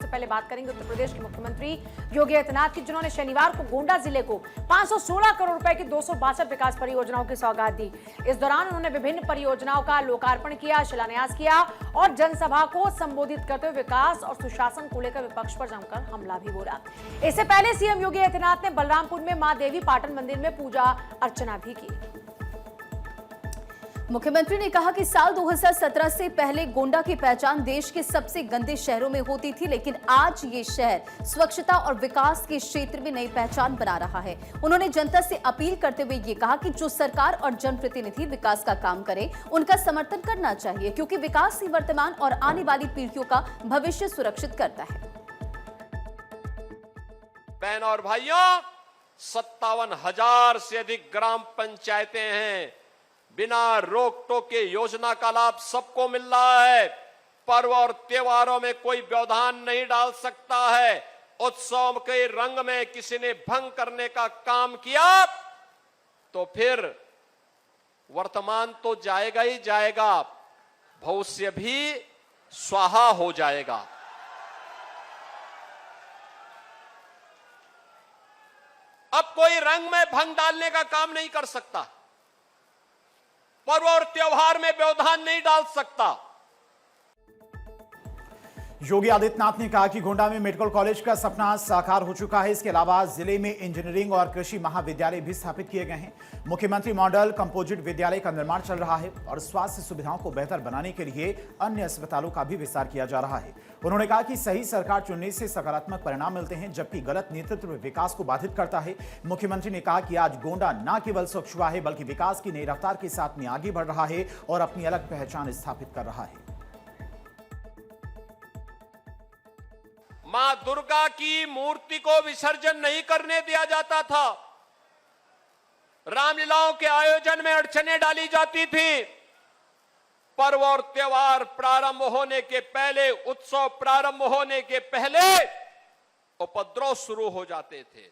पहले बात करेंगे उत्तर प्रदेश के मुख्यमंत्री योगी आदित्यनाथ की, जिन्होंने शनिवार को गोंडा जिले को 516 करोड़ रुपए की 262 विकास परियोजनाओं की सौगात दी। इस दौरान उन्होंने विभिन्न परियोजनाओं का लोकार्पण किया, शिलान्यास किया और जनसभा को संबोधित करते हुए विकास और सुशासन को लेकर विपक्ष पर जमकर हमला भी बोला। इससे पहले सीएम योगी आदित्यनाथ ने बलरामपुर में मां देवी पाटन मंदिर में पूजा अर्चना भी की। मुख्यमंत्री ने कहा कि साल 2017 से पहले गोंडा की पहचान देश के सबसे गंदे शहरों में होती थी, लेकिन आज ये शहर स्वच्छता और विकास के क्षेत्र में नई पहचान बना रहा है। उन्होंने जनता से अपील करते हुए ये कहा कि जो सरकार और जनप्रतिनिधि विकास का काम करे, उनका समर्थन करना चाहिए, क्योंकि विकास ही वर्तमान और आने वाली पीढ़ियों का भविष्य सुरक्षित करता है। बहन और भाइयों, 57,000 से अधिक ग्राम पंचायतें हैं। बिना रोक टोक के योजना का लाभ सबको मिल रहा है। पर्व और त्योहारों में कोई व्यवधान नहीं डाल सकता है। उत्सव के रंग में किसी ने भंग करने का काम किया तो फिर वर्तमान तो जाएगा ही जाएगा, भविष्य भी स्वाहा हो जाएगा। अब कोई रंग में भंग डालने का काम नहीं कर सकता, पर्व और त्योहार में व्यवधान नहीं डाल सकता। योगी आदित्यनाथ ने कहा कि गोंडा में मेडिकल कॉलेज का सपना साकार हो चुका है। इसके अलावा जिले में इंजीनियरिंग और कृषि महाविद्यालय भी स्थापित किए गए हैं। मुख्यमंत्री मॉडल कंपोजिट विद्यालय का निर्माण चल रहा है और स्वास्थ्य सुविधाओं को बेहतर बनाने के लिए अन्य अस्पतालों का भी विस्तार किया जा रहा है। उन्होंने कहा कि सही सरकार चुनने से सकारात्मक परिणाम मिलते हैं, जबकि गलत नेतृत्व विकास को बाधित करता है। मुख्यमंत्री ने कहा कि आज गोंडा न केवल स्वच्छ हुआ है, बल्कि विकास की नई रफ्तार के साथ में आगे बढ़ रहा है और अपनी अलग पहचान स्थापित कर रहा है। मां दुर्गा की मूर्ति को विसर्जन नहीं करने दिया जाता था। रामलीलाओं के आयोजन में अड़चनें डाली जाती थी। पर्व और त्योहार प्रारंभ होने के पहले, उत्सव प्रारंभ होने के पहले उपद्रव शुरू हो जाते थे।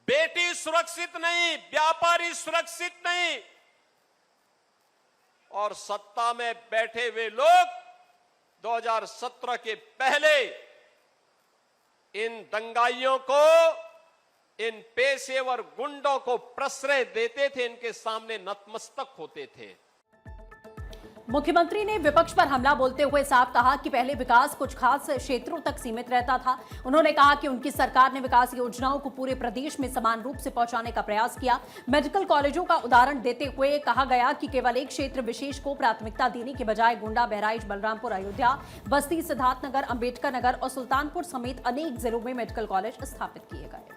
बेटी सुरक्षित नहीं, व्यापारी सुरक्षित नहीं, और सत्ता में बैठे हुए लोग 2017 के पहले इन दंगाइयों को, इन पेशेवर गुंडों को प्रश्रय देते थे, इनके सामने नतमस्तक होते थे। मुख्यमंत्री ने विपक्ष पर हमला बोलते हुए साफ कहा कि पहले विकास कुछ खास क्षेत्रों तक सीमित रहता था। उन्होंने कहा कि उनकी सरकार ने विकास योजनाओं को पूरे प्रदेश में समान रूप से पहुंचाने का प्रयास किया। मेडिकल कॉलेजों का उदाहरण देते हुए कहा गया कि केवल एक क्षेत्र विशेष को प्राथमिकता देने के बजाय गोंडा, बहराइच, बलरामपुर, अयोध्या, बस्ती, सिद्धार्थनगर, अंबेडकर नगर और सुल्तानपुर समेत अनेक जिलों में मेडिकल कॉलेज स्थापित किए गए।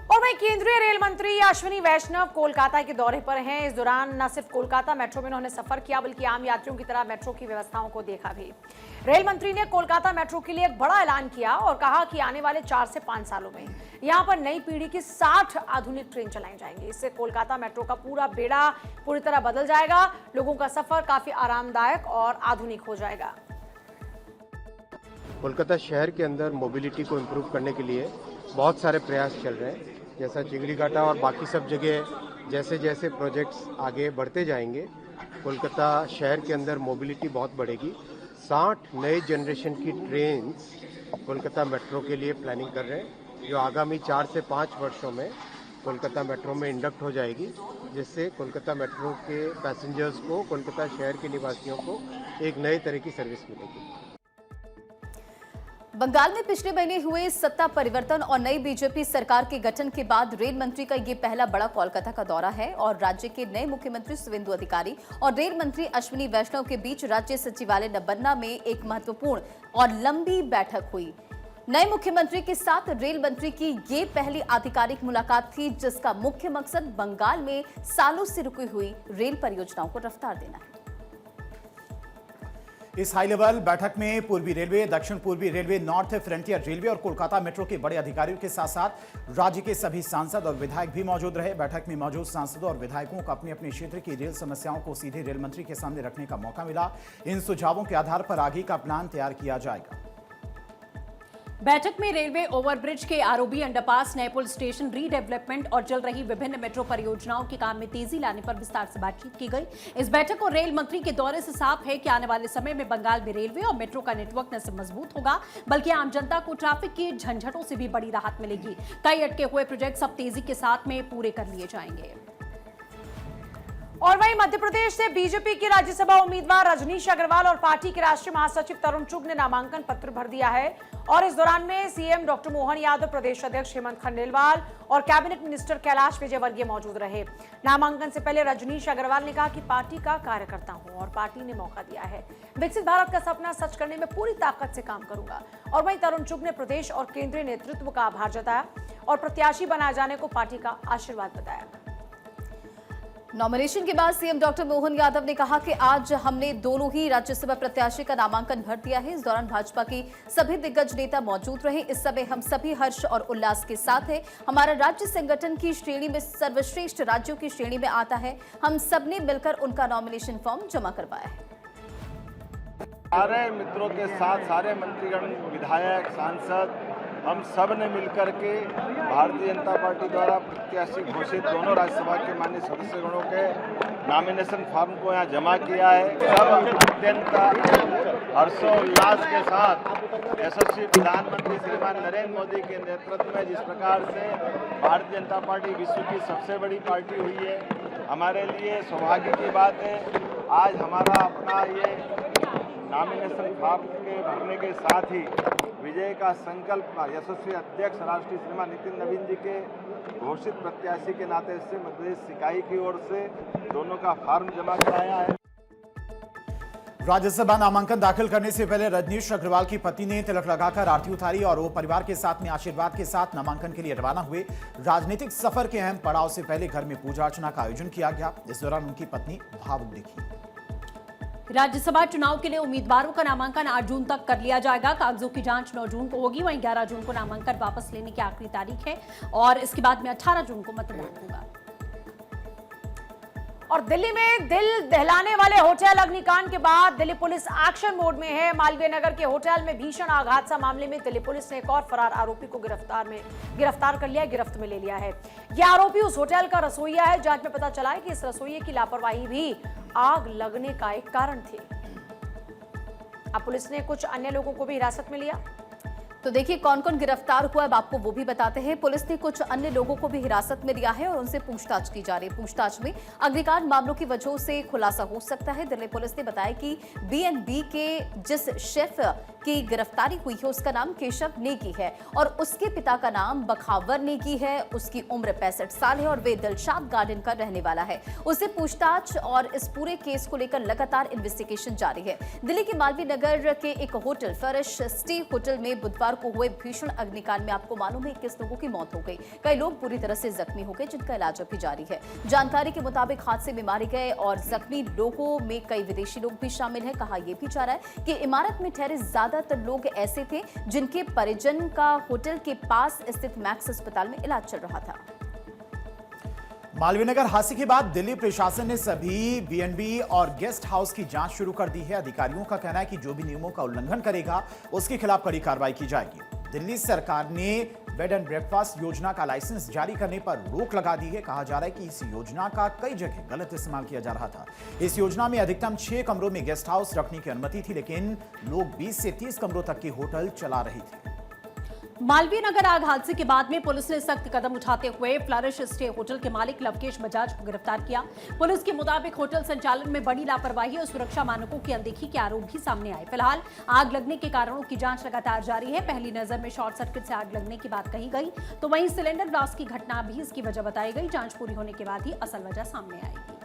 और वहीं केंद्रीय रेल मंत्री अश्विनी वैष्णव कोलकाता के दौरे पर हैं। इस दौरान न सिर्फ कोलकाता मेट्रो में उन्होंने सफर किया, बल्कि आम यात्रियों की तरह मेट्रो की व्यवस्थाओं को देखा भी। रेल मंत्री ने कोलकाता मेट्रो के लिए एक बड़ा ऐलान किया और कहा कि आने वाले 4 से 5 सालों में यहां पर नई पीढ़ी की 60 आधुनिक ट्रेन चलाई जाएंगी। इससे कोलकाता मेट्रो का पूरा बेड़ा पूरी तरह बदल जाएगा। लोगों का सफर काफी आरामदायक और आधुनिक हो जाएगा। कोलकाता शहर के अंदर मोबिलिटी को इम्प्रूव करने के लिए बहुत सारे प्रयास चल रहे हैं। जैसा चिंगड़ीघाटा और बाकी सब जगह जैसे जैसे प्रोजेक्ट्स आगे बढ़ते जाएंगे, कोलकाता शहर के अंदर मोबिलिटी बहुत बढ़ेगी। 60 नए जनरेशन की ट्रेन्स कोलकाता मेट्रो के लिए प्लानिंग कर रहे हैं, जो आगामी 4 से 5 वर्षों में कोलकाता मेट्रो में इंडक्ट हो जाएगी, जिससे कोलकाता मेट्रो के पैसेंजर्स को, कोलकाता शहर के निवासियों को एक नए तरह की सर्विस मिलेगी। बंगाल में पिछले महीने हुए सत्ता परिवर्तन और नई बीजेपी सरकार के गठन के बाद रेल मंत्री का ये पहला बड़ा कोलकाता का दौरा है और राज्य के नए मुख्यमंत्री शुवेंदु अधिकारी और रेल मंत्री अश्विनी वैष्णव के बीच राज्य सचिवालय नबन्ना में एक महत्वपूर्ण और लंबी बैठक हुई। नए मुख्यमंत्री के साथ रेल मंत्री की ये पहली आधिकारिक मुलाकात थी, जिसका मुख्य मकसद बंगाल में सालों से रुकी हुई रेल परियोजनाओं को रफ्तार देना है। इस हाई लेवल बैठक में पूर्वी रेलवे, दक्षिण पूर्वी रेलवे, नॉर्थ फ्रंटियर रेलवे और कोलकाता मेट्रो के बड़े अधिकारियों के साथ साथ राज्य के सभी सांसद और विधायक भी मौजूद रहे। बैठक में मौजूद सांसदों और विधायकों को अपने अपने क्षेत्र की रेल समस्याओं को सीधे रेल मंत्री के सामने रखने का मौका मिला। इन सुझावों के आधार पर आगे का प्लान तैयार किया जाएगा। बैठक में रेलवे ओवरब्रिज के आरओबी अंडरपास, नए पुल स्टेशन रीडेवलपमेंट और चल रही विभिन्न मेट्रो परियोजनाओं के काम में तेजी लाने पर विस्तार से बातचीत की गई। इस बैठक और रेल मंत्री के दौरे से साफ है कि आने वाले समय में बंगाल में रेलवे और मेट्रो का नेटवर्क न सिर्फ मजबूत होगा बल्कि आम जनता को ट्रैफिक की झंझटों से भी बड़ी राहत मिलेगी। कई अटके हुए प्रोजेक्ट अब तेजी के साथ में पूरे कर लिए जाएंगे। और वहीं मध्य प्रदेश से बीजेपी की राज्यसभा उम्मीदवार रजनीश अग्रवाल और पार्टी के राष्ट्रीय महासचिव तरुण चुग ने नामांकन पत्र भर दिया है। और इस दौरान में सीएम डॉक्टर मोहन यादव, प्रदेश अध्यक्ष हेमंत खंडेलवाल और कैबिनेट मिनिस्टर कैलाश विजयवर्गीय मौजूद रहे। नामांकन से पहले रजनीश अग्रवाल ने कहा कि पार्टी का कार्यकर्ता हूं और पार्टी ने मौका दिया है, विकसित भारत का सपना सच करने में पूरी ताकत से काम करूंगा। और वहीं तरुण चुग ने प्रदेश और केंद्रीय नेतृत्व का आभार जताया और प्रत्याशी बनाए जाने को पार्टी का आशीर्वाद बताया। नॉमिनेशन के बाद सीएम डॉक्टर मोहन यादव ने कहा कि आज हमने दोनों ही राज्यसभा प्रत्याशी का नामांकन भर दिया है। इस दौरान भाजपा की सभी दिग्गज नेता मौजूद रहे। इस समय हम सभी हर्ष और उल्लास के साथ हैं। हमारा राज्य संगठन की श्रेणी में सर्वश्रेष्ठ राज्यों की श्रेणी में आता है। हम सबने मिलकर उनका नॉमिनेशन फॉर्म जमा करवाया है। सारे मित्रों के साथ सारे मंत्रीगण, विधायक, सांसद, हम सब ने मिलकर के भारतीय जनता पार्टी द्वारा प्रत्याशी घोषित दोनों राज्यसभा के माननीय सदस्यगणों के नॉमिनेशन फॉर्म को यहाँ जमा किया है। सब अत्यंत हर्षोल्लास के साथ यशस्वी प्रधानमंत्री श्रीमान नरेंद्र मोदी के नेतृत्व में जिस प्रकार से भारतीय जनता पार्टी विश्व की सबसे बड़ी पार्टी हुई है, हमारे लिए सौभाग्य की बात है। आज हमारा अपना ये नॉमिनेशन फॉर्म के भरने के साथ ही विजय का संकल्प यशस्वी अध्यक्ष राष्ट्रीय श्रीमान नितिन नवीन जी के घोषित प्रत्याशी के नाते से मध्य प्रदेश इकाई की ओर से दोनों का फॉर्म जमा कराया है। राज्यसभा नामांकन दाखिल करने से पहले रजनीश अग्रवाल की पत्नी ने तिलक लगाकर आरती उतारी और वो परिवार के साथ में आशीर्वाद के साथ नामांकन के लिए रवाना हुए। राजनीतिक सफर के अहम पड़ाव से पहले घर में पूजा अर्चना का आयोजन किया गया। इस दौरान उनकी पत्नी भावुक दिखी। राज्यसभा चुनाव के लिए उम्मीदवारों का नामांकन 8 जून तक कर लिया जाएगा। कागजों की जांच 9 जून को होगी। वहीं 11 जून को नामांकन वापस लेने की आखिरी तारीख है और इसके बाद में 18 जून को मतदान होगा। और दिल्ली में दिल दहलाने वाले होटल अग्निकांड के बाद दिल्ली पुलिस एक्शन मोड में है। मालवीय नगर के होटल में भीषण आग हादसा मामले में दिल्ली पुलिस ने एक और फरार आरोपी को गिरफ्तार कर लिया, गिरफ्त में ले लिया है। यह आरोपी उस होटल का रसोइया है। जांच में पता चला है कि इस रसोइये की लापरवाही भी आग लगने का एक कारण थी। अब पुलिस ने कुछ अन्य लोगों को भी हिरासत में लिया। तो देखिए कौन कौन गिरफ्तार हुआ है, अब आपको वो भी बताते हैं। पुलिस ने कुछ अन्य लोगों को भी हिरासत में लिया है और उनसे पूछताछ की जा रही है। पूछताछ में अग्निकांड मामलों की वजहों से खुलासा हो सकता है। दिल्ली पुलिस ने बताया कि B&B के जिस शेफ की गिरफ्तारी हुई है उसका नाम केशव नेगी है और उसके पिता का नाम बखावर नेगी है। उसकी उम्र 65 साल है और वे दिलशाद गार्डन का रहने वाला है। उससे पूछताछ और इस पूरे केस को लेकर लगातार इन्वेस्टिगेशन जारी है। दिल्ली के मालवीय नगर के एक होटल फ्लरिश स्टे होटल में बुधवार को हुए भीषण अग्निकांड में आपको मालूम है 21 लोगों की मौत हो गई। कई लोग बुरी तरह से जख्मी हो गए जिनका इलाज अभी जारी है। जानकारी के मुताबिक हादसे में मारे गए और जख्मी लोगों में कई विदेशी लोग भी शामिल हैं। कहा यह भी जा रहा है कि इमारत में ठहरे ज्यादातर लोग ऐसे थे जिनके परिजन का होटल के पास स्थित मैक्स अस्पताल में इलाज चल रहा था। मालवीय नगर हादसे के बाद दिल्ली प्रशासन ने सभी B&B और गेस्ट हाउस की जांच शुरू कर दी है। अधिकारियों का कहना है कि जो भी नियमों का उल्लंघन करेगा उसके खिलाफ कड़ी कार्रवाई की जाएगी। दिल्ली सरकार ने बेड एंड ब्रेकफास्ट योजना का लाइसेंस जारी करने पर रोक लगा दी है। कहा जा रहा है कि इस योजना का कई जगह गलत इस्तेमाल किया जा रहा था। इस योजना में अधिकतम 6 कमरों में गेस्ट हाउस रखने की अनुमति थी, लेकिन लोग 20 से 30 कमरों तक के होटल चला रहे थे। मालवीय नगर आग हादसे के बाद में पुलिस ने सख्त कदम उठाते हुए फ्लरिश स्टे होटल के मालिक लवकेश बजाज को गिरफ्तार किया। पुलिस के मुताबिक होटल संचालन में बड़ी लापरवाही और सुरक्षा मानकों की अनदेखी के आरोप भी सामने आए। फिलहाल आग लगने के कारणों की जांच लगातार जारी है। पहली नजर में शॉर्ट सर्किट से आग लगने की बात कही गई, तो वहीं सिलेंडर ब्लास्ट की घटना भी इसकी वजह बताई गई। जांच पूरी होने के बाद ही असल वजह सामने आएगी।